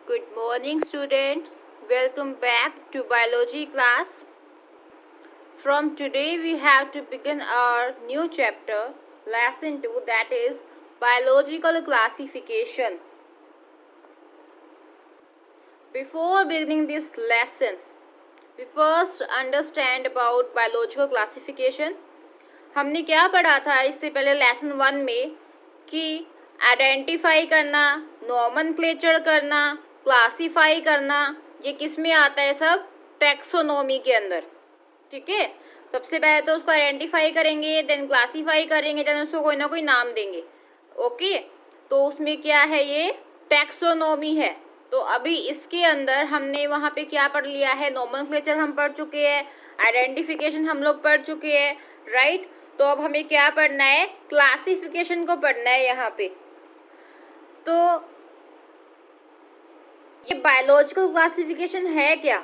Good morning, students. Welcome back to biology class. From today, we have to begin our new chapter, lesson 2, that is biological classification. Before beginning this lesson, we first understand about biological classification. हमने क्या पढ़ा था इससे पहले lesson 1 में कि identify करना, nomenclature करना, क्लासीफाई करना, ये किस में आता है? सब टैक्सोनॉमी के अंदर. ठीक है, सबसे पहले तो उसको आइडेंटिफाई करेंगे, देन क्लासीफाई करेंगे, देन उसको कोई ना कोई नाम देंगे. ओके, तो उसमें क्या है? ये टैक्सोनॉमी है. तो अभी इसके अंदर हमने वहाँ पे क्या पढ़ लिया है? नॉमनक्लेचर हम पढ़ चुके हैं, आइडेंटिफिकेशन हम लोग पढ़ चुके हैं, राइट. तो अब हमें क्या पढ़ना है? क्लासिफिकेशन को पढ़ना है यहाँ पे. तो ये बायोलॉजिकल क्लासिफिकेशन है क्या?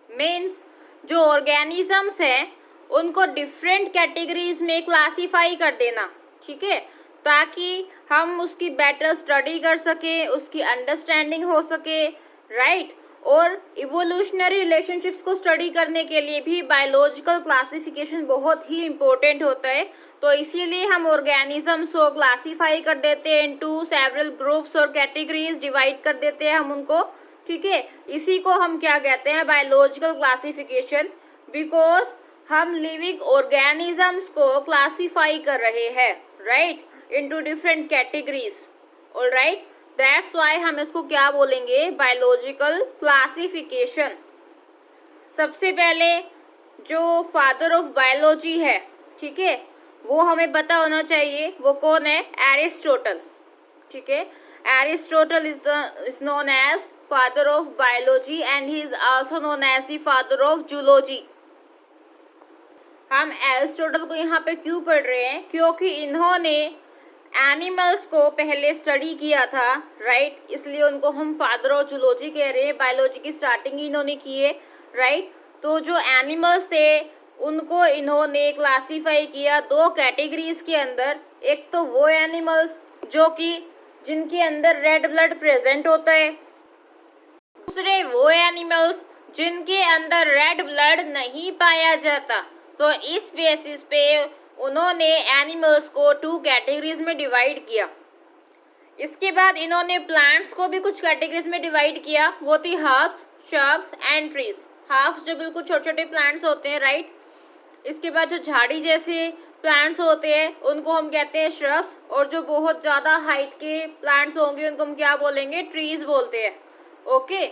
मीन्स जो ऑर्गेनिजम्स हैं उनको डिफरेंट कैटेगरीज में क्लासीफाई कर देना. ठीक है, ताकि हम उसकी बेटर स्टडी कर सके, उसकी अंडरस्टैंडिंग हो सके, राइट. और इवोल्यूशनरी रिलेशनशिप्स को स्टडी करने के लिए भी बायोलॉजिकल क्लासिफिकेशन बहुत ही इम्पोर्टेंट होता है. तो इसीलिए हम ऑर्गेनिजम्स को क्लासीफाई कर देते हैं इनटू सेवरल ग्रुप्स और कैटेगरीज, डिवाइड कर देते हैं हम उनको. ठीक है, इसी को हम क्या कहते हैं? Biological classification. बिकॉज हम लिविंग ऑर्गेनिजम्स को क्लासीफाई कर रहे हैं, right, into different categories. Alright, that's why हम इसको क्या बोलेंगे? Biological classification. सबसे पहले जो फादर ऑफ बायोलॉजी है, ठीक है, वो हमें पता होना चाहिए. वो कौन है? एरिस्टोटल. ठीक है, Aristotle is known as father of biology and he is also known as the father of zoology. हम एरिस्टोटल को यहाँ पे क्यों पढ़ रहे हैं? क्योंकि इन्होंने एनिमल्स को पहले स्टडी किया था, राइट. इसलिए उनको हम फादर ऑफ जूलॉजी कह रहे हैं. बायोलॉजी की स्टार्टिंग ही इन्होंने की है, राइट. तो जो एनिमल्स थे उनको इन्होंने क्लासीफाई किया दो कैटेगरीज के अंदर. एक तो वो एनिमल्स जो कि जिनके अंदर रेड ब्लड प्रेजेंट होता है, दूसरे वो एनिमल्स जिनके अंदर रेड ब्लड नहीं पाया जाता. तो इस बेसिस पे उन्होंने एनिमल्स को 2 कैटेगरीज में डिवाइड किया. इसके बाद इन्होंने प्लांट्स को भी कुछ कैटेगरीज में डिवाइड किया. वो थी herbs, shrubs and trees. Herbs जो बिल्कुल छोटे छोटे प्लांट्स होते हैं, राइट. इसके बाद जो झाड़ी जैसे प्लांट्स होते हैं उनको हम कहते हैं श्रब्स. और जो बहुत ज़्यादा हाइट के प्लांट्स होंगे उनको हम क्या बोलेंगे? ट्रीज बोलते हैं. ओके,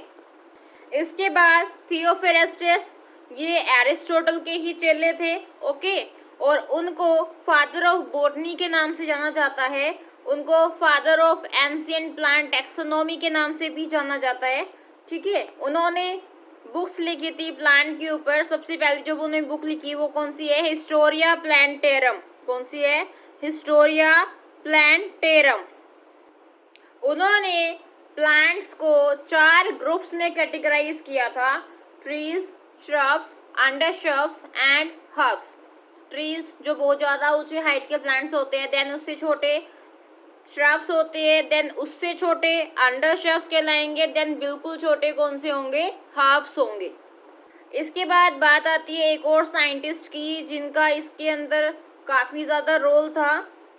इसके बाद थियोफेरेस्टस, ये एरिस्टोटल के ही चेले थे. ओके, और उनको फादर ऑफ बॉटनी के नाम से जाना जाता है. उनको father of ancient plant taxonomy के नाम से भी जाना जाता है. ठीक है, उन्होंने बुक्स लिखी थी प्लांट के ऊपर. सबसे पहले जो उन्होंने बुक लिखी वो कौन सी है? Historia plantarum. कौन सी है? Historia plantarum. उन्होंने प्लांट्स को 4 ग्रुप्स में कैटेगराइज किया था: trees, shrubs, undershrubs and herbs. Trees जो बहुत ज़्यादा ऊंचे हाइट के प्लांट्स होते हैं, देन उससे छोटे श्रब्स होते हैं, देन उससे छोटे अंडरश्रब्स कहलाएंगे, देन बिल्कुल छोटे कौन से होंगे? हर्ब्स होंगे. इसके बाद बात आती है एक और साइंटिस्ट की जिनका इसके अंदर काफ़ी ज़्यादा रोल था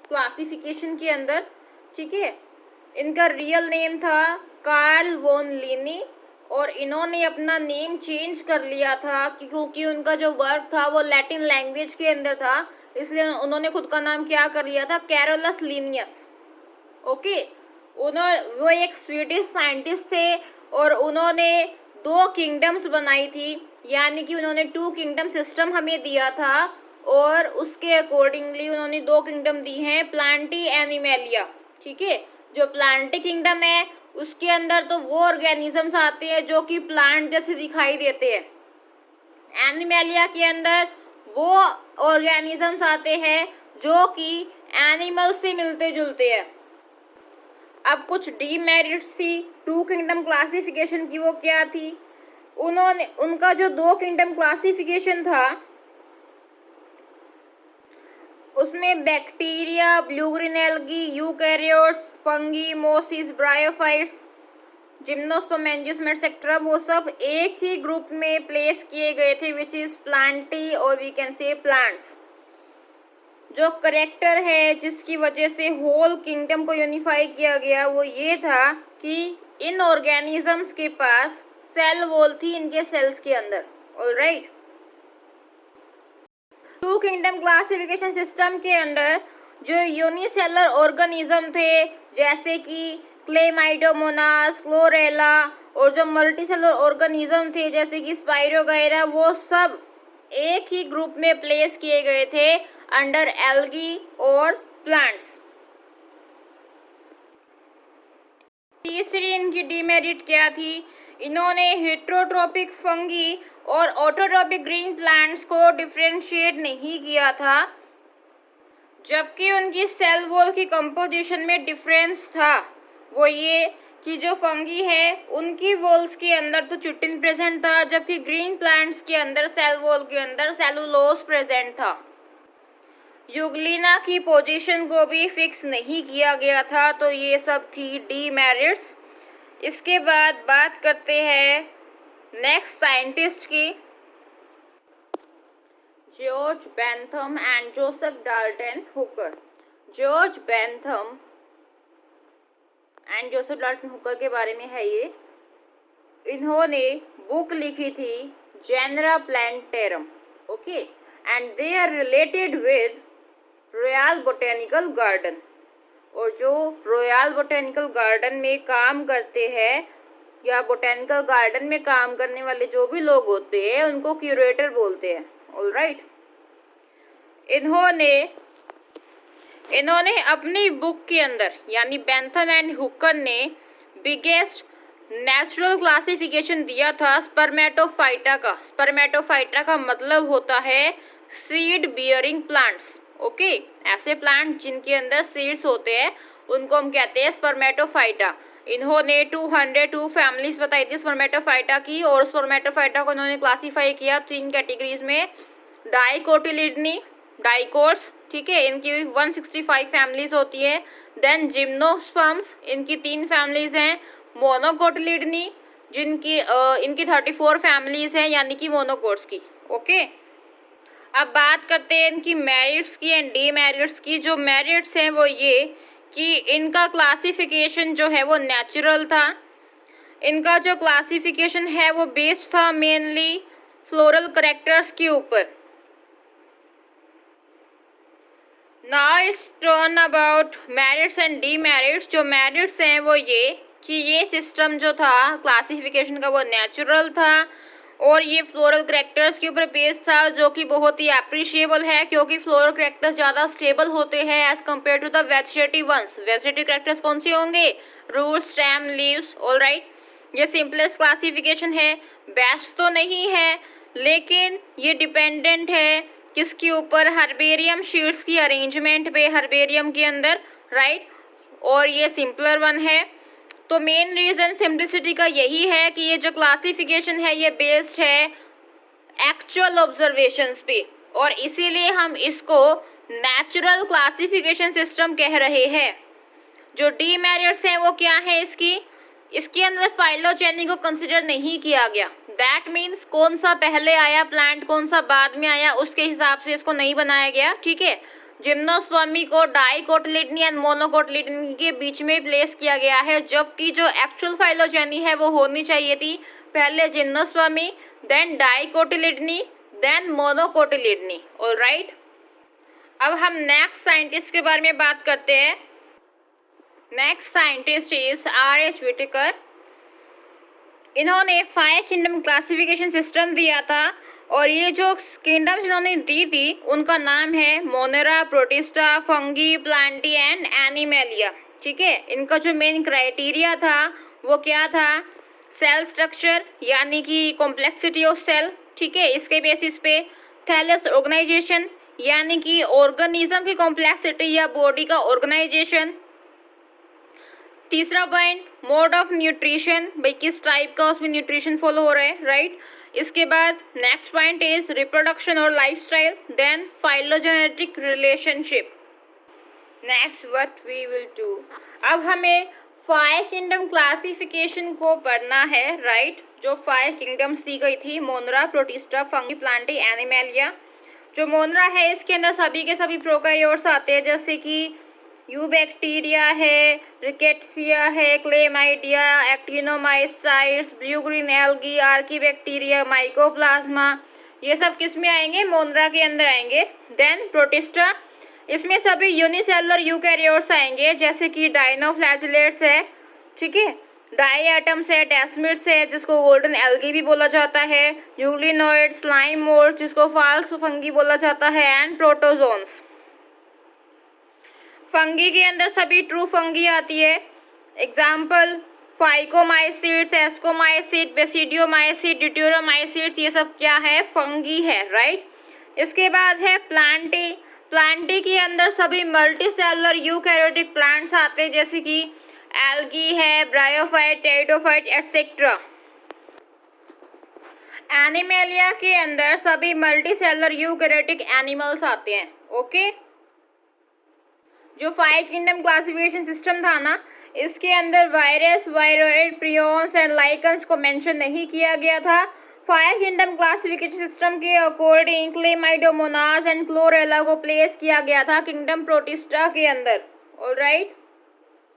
क्लासिफिकेशन के अंदर. ठीक है, इनका रियल नेम था कार्ल वॉन लिनी. और इन्होंने अपना नेम चेंज कर लिया था क्योंकि उनका जो वर्क था वो लैटिन लैंग्वेज के अंदर था. इसलिए उन्होंने खुद का नाम क्या कर लिया था? Carolus Linnaeus. ओके, वो एक स्वीडिश साइंटिस्ट थे और उन्होंने 2 किंगडम्स बनाई थी. यानी कि उन्होंने 2 किंगडम सिस्टम हमें दिया था और उसके अकॉर्डिंगली उन्होंने 2 किंगडम दी हैं, प्लांटी एनिमेलिया. ठीक है, जो प्लांटी किंगडम है उसके अंदर तो वो ऑर्गेनिजम्स आते हैं जो कि प्लांट जैसे दिखाई देते हैं. एनिमेलिया के अंदर वो ऑर्गेनिजम्स आते हैं जो कि एनिमल्स से मिलते जुलते हैं. अब कुछ डीमेरिट्स थी 2 किंगडम क्लासिफिकेशन की. वो क्या थी? उनका जो 2 किंगडम क्लासिफिकेशन था उसमें bacteria, blue green algae, eukaryotes, fungi, mosses, bryophytes gymnosperm, angiosperm etcetera, वो सब एक ही ग्रुप में प्लेस किए गए थे, विच इज प्लांटी और वी कैन से प्लांट्स। जो करेक्टर है जिसकी वजह से होल किंगडम को यूनिफाई किया गया वो ये था कि इन ऑर्गेनिजम्स के पास सेल वॉल थी इनके सेल्स के अंदर। Alright, two kingdom classification system के अंदर जो यूनिसेलर ऑर्गेनिज्म थे जैसे कि क्लेमाइडोमोनास, क्लोरेला, और जो मल्टीसेलर ऑर्गेनिज्म थे जैसे कि स्पाइरोगायरा, वो सब एक ही ग्रुप में प्लेस किए गए थे अंडर एल्गी और प्लांट्स। तीसरी इनकी डीमेरिट क्या थी? इन्होंने हेट्रोट्रोपिक फंगी और ऑटोट्रोपिक ग्रीन प्लांट्स को डिफरेंशिएट नहीं किया था, जबकि उनकी सेल वॉल की कंपोजिशन में डिफरेंस था। वो ये कि जो फंगी है उनकी वॉल्स के अंदर तो चिटिन प्रेजेंट था, जबकि ग्रीन प्लांट्स के अंदर सेल वॉल के अंदर सेलुलोज प्रेजेंट था। यूग्लिना की पोजीशन को भी फिक्स नहीं किया गया था। तो ये सब थी डीमेरिट्स। इसके बाद बात करते हैं नेक्स्ट साइंटिस्ट की, George Bentham and Joseph Dalton Hooker. George Bentham and Joseph Dalton Hooker के बारे में है ये। इन्होंने बुक लिखी थी Genera Plantarum, okay, and they are related with Royal Botanical Garden. और जो रॉयल बोटेनिकल गार्डन में काम करते हैं या बोटेनिकल गार्डन में काम करने वाले जो भी लोग होते हैं उनको क्यूरेटर बोलते हैं। ऑलराइट, इन्होंने अपनी बुक के अंदर यानी बेंथम एंड हुकर ने बिगेस्ट नेचुरल क्लासिफिकेशन दिया था स्पर्मेटोफाइटा का। स्पर्मेटोफाइटा का मतलब होता है सीड बियरिंग प्लांट्स, ओके। ऐसे प्लांट जिनके अंदर सीड्स होते हैं उनको हम कहते हैं स्पर्मेटोफाइटा। इन्होंने 202 फैमिलीज बताई थी स्पर्मेटोफाइटा की, और स्पर्मेटोफाइटा को इन्होंने क्लासीफाई किया 3 कैटेगरीज में। डाइकोटिलिडनी, डाइकोट्स, ठीक है, इनकी 165 फैमिलीज होती है। देन जिम्नोस्पर्म्स, इनकी 3 फैमिलीज हैं। मोनोकोटिलिडनी, इनकी 34 फैमिलीज हैं यानी कि मोनोकोट्स की, ओके। अब बात करते हैं इनकी मेरिट्स की एंड डीमेरिट्स की। जो मेरिट्स हैं वो ये कि इनका क्लासिफिकेशन जो है वो नेचुरल था। इनका जो क्लासिफिकेशन है वो बेस्ड था मेनली फ्लोरल कैरेक्टर्स के ऊपर। Now it's turn about merits and demerits. जो मेरिट्स हैं वो ये कि ये सिस्टम जो था क्लासिफिकेशन का वो नेचुरल था और ये फ्लोरल कैरेक्टर्स के ऊपर बेस्ड था, जो कि बहुत ही अप्रिशिएबल है क्योंकि फ्लोरल कैरेक्टर्स ज़्यादा स्टेबल होते हैं as compare to the vegetative ones. Vegetative characters कौन से होंगे? Root, stem, leaves. ऑलराइट, ये सिंपलेस्ट क्लासिफिकेशन है, बेस्ट तो नहीं है, लेकिन ये डिपेंडेंट है किसके ऊपर? हर्बेरियम शीट्स की अरेंजमेंट पे हर्बेरियम के अंदर, राइट। और ये सिंपलर वन है। तो मेन रीज़न सिंप्लिसिटी का यही है कि ये जो क्लासिफिकेशन है ये बेस्ड है एक्चुअल ऑब्जर्वेशंस पे, और इसीलिए हम इसको नेचुरल क्लासिफिकेशन सिस्टम कह रहे हैं। जो डीमेरिट्स हैं वो क्या है इसके अंदर फाइलोजेनी को कंसिडर नहीं किया गया। दैट मीन्स कौन सा पहले आया प्लांट, कौन सा बाद में आया, उसके हिसाब से इसको नहीं बनाया गया, ठीक है। जिम्नोस्पर्मी को डाइकोटिलिडनी एंड मोनोकोटिलिडनी के बीच में प्लेस किया गया है, जबकि जो एक्चुअल फाइलोजेनी है वो होनी चाहिए थी पहले जिम्नोस्पर्मी, देन डाइकोटिलिडनी, देन मोनोकोटिलिडनी। ऑलराइट, अब हम नेक्स्ट साइंटिस्ट के बारे में बात करते हैं। Next scientist is R.H. Whittaker. इन्होंने 5 किंगडम क्लासिफिकेशन सिस्टम दिया था, और ये जो किंगडम्स इन्होंने दी थी उनका नाम है Monera, protista, fungi, Plantae and animalia, ठीक है। इनका जो मेन क्राइटेरिया था वो क्या था? सेल स्ट्रक्चर यानी कि कॉम्प्लेक्सिटी ऑफ सेल, ठीक है, इसके बेसिस पे। थैलस ऑर्गेनाइजेशन यानी कि ऑर्गेनिज्म की कॉम्प्लेक्सिटी या बॉडी का ऑर्गेनाइजेशन। तीसरा पॉइंट मोड ऑफ न्यूट्रिशन, भाई किस टाइप का उसमें न्यूट्रिशन फॉलो हो रहा है, राइट। इसके बाद नेक्स्ट पॉइंट इज रिप्रोडक्शन और lifestyle, then phylogenetic relationship. Next what we will do, अब हमें फाइव किंगडम क्लासिफिकेशन को पढ़ना है, राइट। जो 5 किंगडम्स दी गई थी, मोनरा, प्रोटिस्टा, फंगी, प्लांटी, एनिमेलिया। जो मोनरा है इसके अंदर सभी के सभी प्रोकैरियोट्स आते हैं, जैसे कि यूबैक्टीरिया है, रिकेट्सिया है, chlamydia, actinomycetes, blue green algae, archaebacteria, mycoplasma, ये सब किस में आएंगे? मोनरा के अंदर आएंगे। देन प्रोटिस्टा, इसमें सभी यूनिसेलुलर यूकैरियोट्स आएंगे, जैसे कि डायनोफ्लैजिलेट्स है, ठीक है, डाईएटम्स है, डेस्मिड्स है जिसको गोल्डन एल्गी भी बोला जाता है, यूग्लिनोइड, स्लाइम मोल्ड जिसको फाल्स फंगी बोला जाता है, एंड प्रोटोजोन्स। फंगी के अंदर सभी ट्रू फंगी आती है, एग्जाम्पल फाइकोमाइसीड्स, एस्कोमाइसीड, बेसिडियोमाइसीड, ड्यूटेरोमाइसीड्स, ये सब क्या है? फंगी है, राइट। इसके बाद है प्लांटी। प्लांटी के अंदर सभी मल्टीसेलुलर यूकैरियोटिक प्लांट्स आते हैं, जैसे कि एल्गी है, ब्रायोफाइट, टेरिडोफाइट एटसेट्रा। एनिमेलिया के अंदर सभी मल्टीसेलुलर यूकैरियोटिक एनिमल्स आते हैं, ओके। जो 5 किंगडम क्लासिफिकेशन सिस्टम था ना, इसके अंदर virus, viroid, prions and lichens को मेंशन नहीं किया गया था। 5 किंगडम क्लासिफिकेशन सिस्टम के अकॉर्डिंग क्लेमाइडोमोनास एंड क्लोरेला को प्लेस किया गया था किंगडम प्रोटिस्टा के अंदर, ऑलराइट।